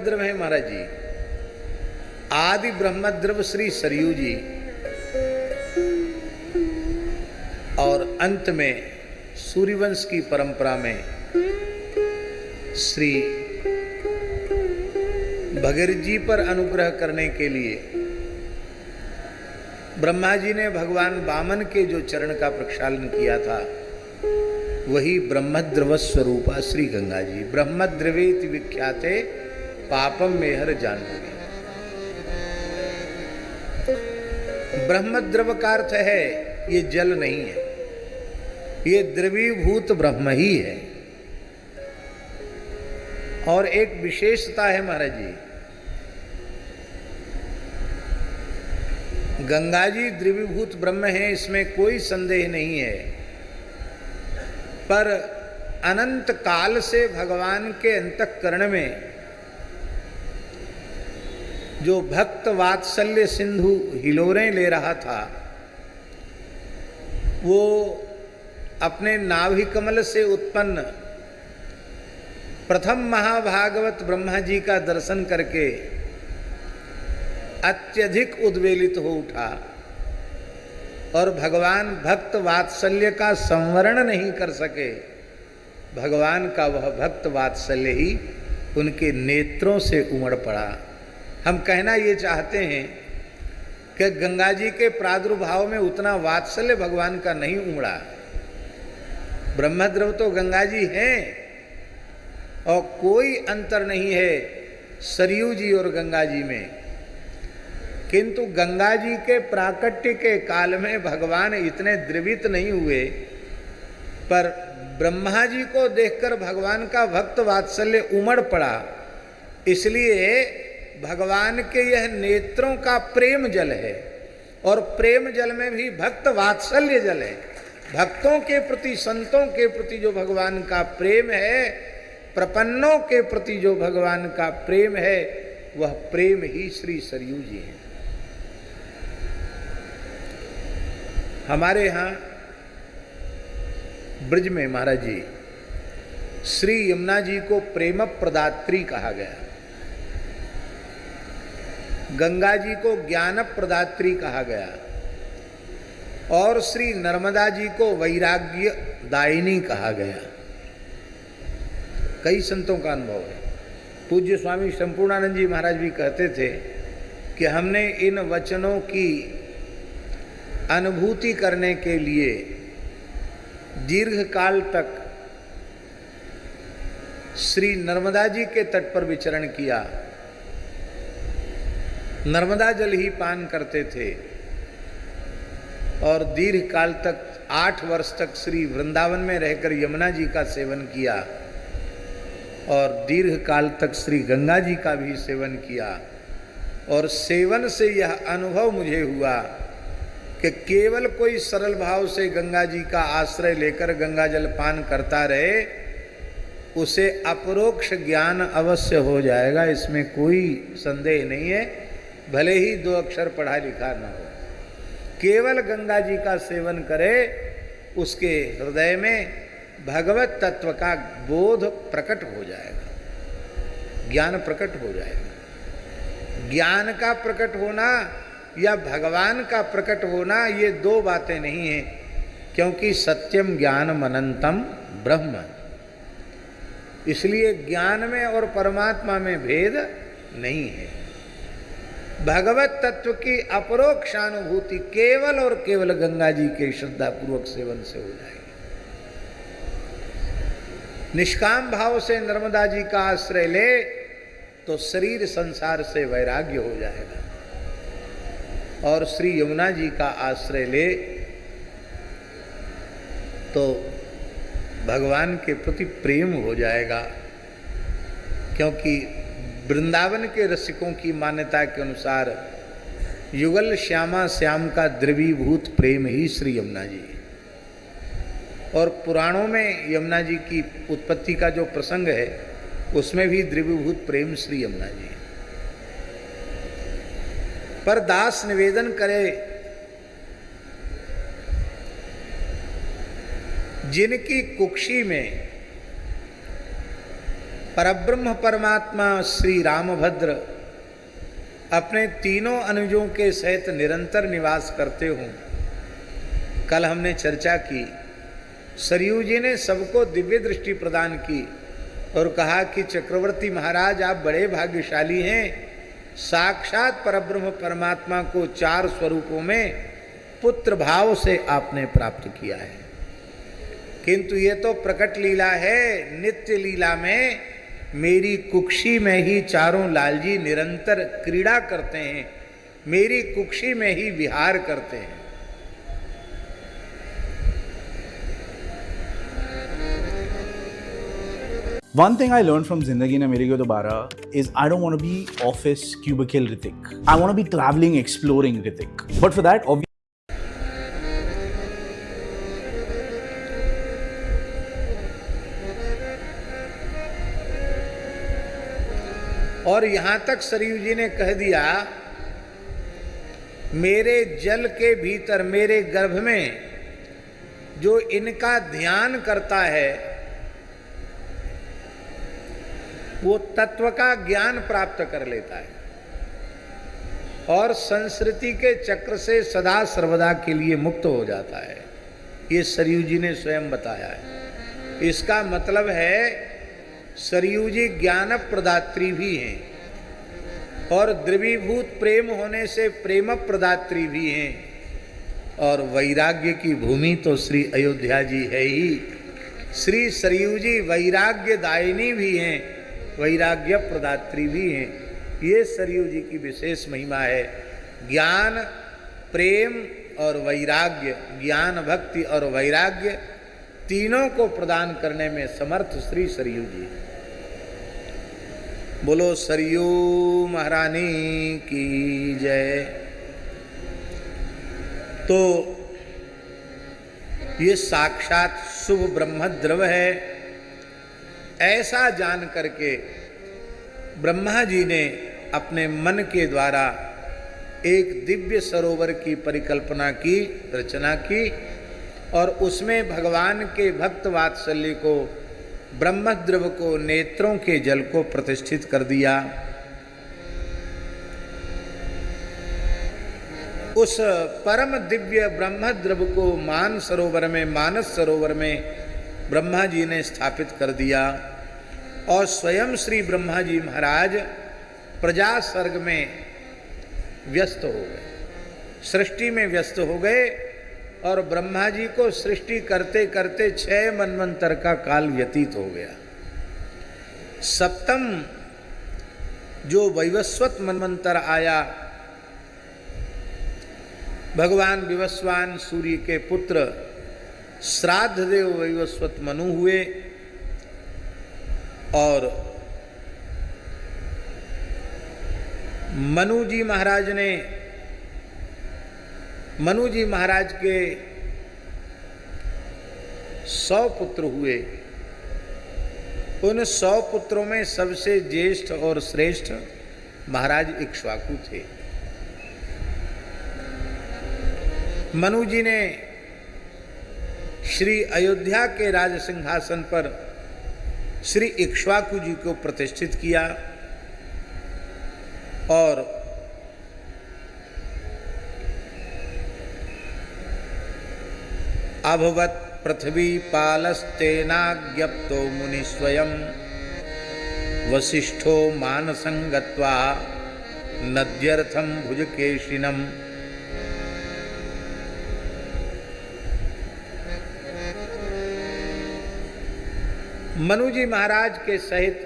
ब्रह्मद्रव है महाराज जी, आदि ब्रह्मद्रव श्री सरयू जी, और अंत में सूर्यवंश की परंपरा में श्री भगीरथ जी पर अनुग्रह करने के लिए ब्रह्मा जी ने भगवान वामन के जो चरण का प्रक्षालन किया था, वही ब्रह्मद्रव स्वरूपा श्री गंगा जी। ब्रह्मद्रवेति विख्याते पापम मेहर जानोगे। ब्रह्मद्रव का अर्थ है ये जल नहीं है, ये द्रवीभूत ब्रह्म ही है। और एक विशेषता है महाराज जी, गंगा जी द्रवीभूत ब्रह्म है, इसमें कोई संदेह नहीं है। पर अनंत काल से भगवान के अंतःकरण में जो भक्त वात्सल्य सिंधु हिलोरें ले रहा था, वो अपने नाभि कमल से उत्पन्न प्रथम महाभागवत ब्रह्मा जी का दर्शन करके अत्यधिक उद्वेलित हो उठा और भगवान भक्त वात्सल्य का संवरण नहीं कर सके। भगवान का वह भक्त वात्सल्य ही उनके नेत्रों से उमड़ पड़ा। हम कहना ये चाहते हैं कि गंगा जी के प्रादुर्भाव में उतना वात्सल्य भगवान का नहीं उमड़ा। ब्रह्मद्रव तो गंगा जी हैं और कोई अंतर नहीं है सरयू जी और गंगा जी में, किंतु गंगा जी के प्राकट्य के काल में भगवान इतने द्रवित नहीं हुए, पर ब्रह्मा जी को देखकर भगवान का भक्त वात्सल्य उमड़ पड़ा। इसलिए भगवान के यह नेत्रों का प्रेम जल है, और प्रेम जल में भी भक्त वात्सल्य जल है। भक्तों के प्रति, संतों के प्रति जो भगवान का प्रेम है, प्रपन्नों के प्रति जो भगवान का प्रेम है, वह प्रेम ही श्री सरयू जी है। हमारे यहाँ ब्रज में महाराज जी श्री यमुना जी को प्रेम प्रदात्री कहा गया, गंगा जी को ज्ञान प्रदात्री कहा गया, और श्री नर्मदा जी को वैराग्य दायिनी कहा गया। कई संतों का अनुभव है। पूज्य स्वामी संपूर्णानंद जी महाराज भी कहते थे कि हमने इन वचनों की अनुभूति करने के लिए दीर्घ काल तक श्री नर्मदा जी के तट पर विचरण किया, नर्मदा जल ही पान करते थे, और दीर्घ काल तक 8 वर्ष तक श्री वृंदावन में रहकर यमुना जी का सेवन किया, और दीर्घ काल तक श्री गंगा जी का भी सेवन किया। और सेवन से यह अनुभव मुझे हुआ कि केवल कोई सरल भाव से गंगा जी का आश्रय लेकर गंगा जल पान करता रहे, उसे अपरोक्ष ज्ञान अवश्य हो जाएगा, इसमें कोई संदेह नहीं है, भले ही 2 अक्षर पढ़ा लिखा न हो। केवल गंगा जी का सेवन करे, उसके हृदय में भगवत तत्व का बोध प्रकट हो जाएगा, ज्ञान प्रकट हो जाएगा। ज्ञान का प्रकट होना या भगवान का प्रकट होना, ये 2 बातें नहीं हैं, क्योंकि सत्यम ज्ञानम अनंतम ब्रह्म। इसलिए ज्ञान में और परमात्मा में भेद नहीं है। भगवत तत्व की अपरोक्षानुभूति केवल और केवल गंगा जी के श्रद्धापूर्वक सेवन से हो जाएगी। निष्काम भाव से नर्मदा जी का आश्रय ले तो शरीर संसार से वैराग्य हो जाएगा, और श्री यमुना जी का आश्रय ले तो भगवान के प्रति प्रेम हो जाएगा। क्योंकि वृंदावन के रसिकों की मान्यता के अनुसार युगल श्यामा श्याम का द्रवीभूत प्रेम ही श्री यमुना जी है। और पुराणों में यमुना जी की उत्पत्ति का जो प्रसंग है, उसमें भी द्रवीभूत प्रेम श्री यमुना जी है। पर दास निवेदन करे, जिनकी कुक्षी में परब्रह्म परमात्मा श्री रामभद्र अपने तीनों अनुजों के सहित निरंतर निवास करते हों। कल हमने चर्चा की, सरयू जी ने सबको दिव्य दृष्टि प्रदान की और कहा कि चक्रवर्ती महाराज आप बड़े भाग्यशाली हैं, साक्षात परब्रह्म परमात्मा को 4 स्वरूपों में पुत्र भाव से आपने प्राप्त किया है। किंतु ये तो प्रकट लीला है, नित्य लीला में मेरी कुक्षी में ही चारों लालजी निरंतर क्रीड़ा करते हैं, मेरी कुक्षी में ही विहार करते हैं। One thing I learned from Zindagi Na Meri Ko Dobara is I don't want to be office cubicle Ritik. I want to be traveling, exploring Ritik. But for that, obviously, और यहां तक सरयू जी ने कह दिया, मेरे जल के भीतर, मेरे गर्भ में जो इनका ध्यान करता है वो तत्व का ज्ञान प्राप्त कर लेता है और संस्कृति के चक्र से सदा सर्वदा के लिए मुक्त हो जाता है। ये सरयू जी ने स्वयं बताया है। इसका मतलब है सरयू जी ज्ञान प्रदात्री भी हैं और द्रवीभूत प्रेम होने से प्रेम प्रदात्री भी हैं, और वैराग्य की भूमि तो श्री अयोध्या जी है ही। श्री सरयू जी वैराग्य दायिनी भी हैं, वैराग्य प्रदात्री भी हैं। ये सरयू जी की विशेष महिमा है। ज्ञान, प्रेम और वैराग्य, ज्ञान, भक्ति और वैराग्य तीनों को प्रदान करने में समर्थ श्री सरयू जी। बोलो सरयू महारानी की जय। तो ये साक्षात शुभ ब्रह्म द्रव है, ऐसा जान करके ब्रह्मा जी ने अपने मन के द्वारा एक दिव्य सरोवर की परिकल्पना की, रचना की, और उसमें भगवान के भक्त वात्सल्य को, ब्रह्मद्रव को, नेत्रों के जल को प्रतिष्ठित कर दिया। उस परम दिव्य ब्रह्मद्रव को मानस सरोवर में ब्रह्मा जी ने स्थापित कर दिया और स्वयं श्री ब्रह्मा जी महाराज प्रजा सर्ग में व्यस्त हो गए, सृष्टि में व्यस्त हो गए, और ब्रह्मा जी को सृष्टि करते करते 6 मनवंतर का काल व्यतीत हो गया। 7वां जो वैवस्वत मनवंतर आया, भगवान विवस्वान सूर्य के पुत्र श्राद्ध देव वैवस्वत मनु हुए, और मनु जी महाराज के 100 पुत्र हुए। उन 100 पुत्रों में सबसे ज्येष्ठ और श्रेष्ठ महाराज इक्ष्वाकु थे। मनु जी ने श्री अयोध्या के राज सिंहासन पर श्री इक्ष्वाकु जी को प्रतिष्ठित किया, और अभवत पृथ्वी पालस्तेनाज्ञप्तो मुनि स्वयं वसिष्ठो मानसं गत्वा नद्यर्थं भुजकेशिनम्। मनु जी महाराज के सहित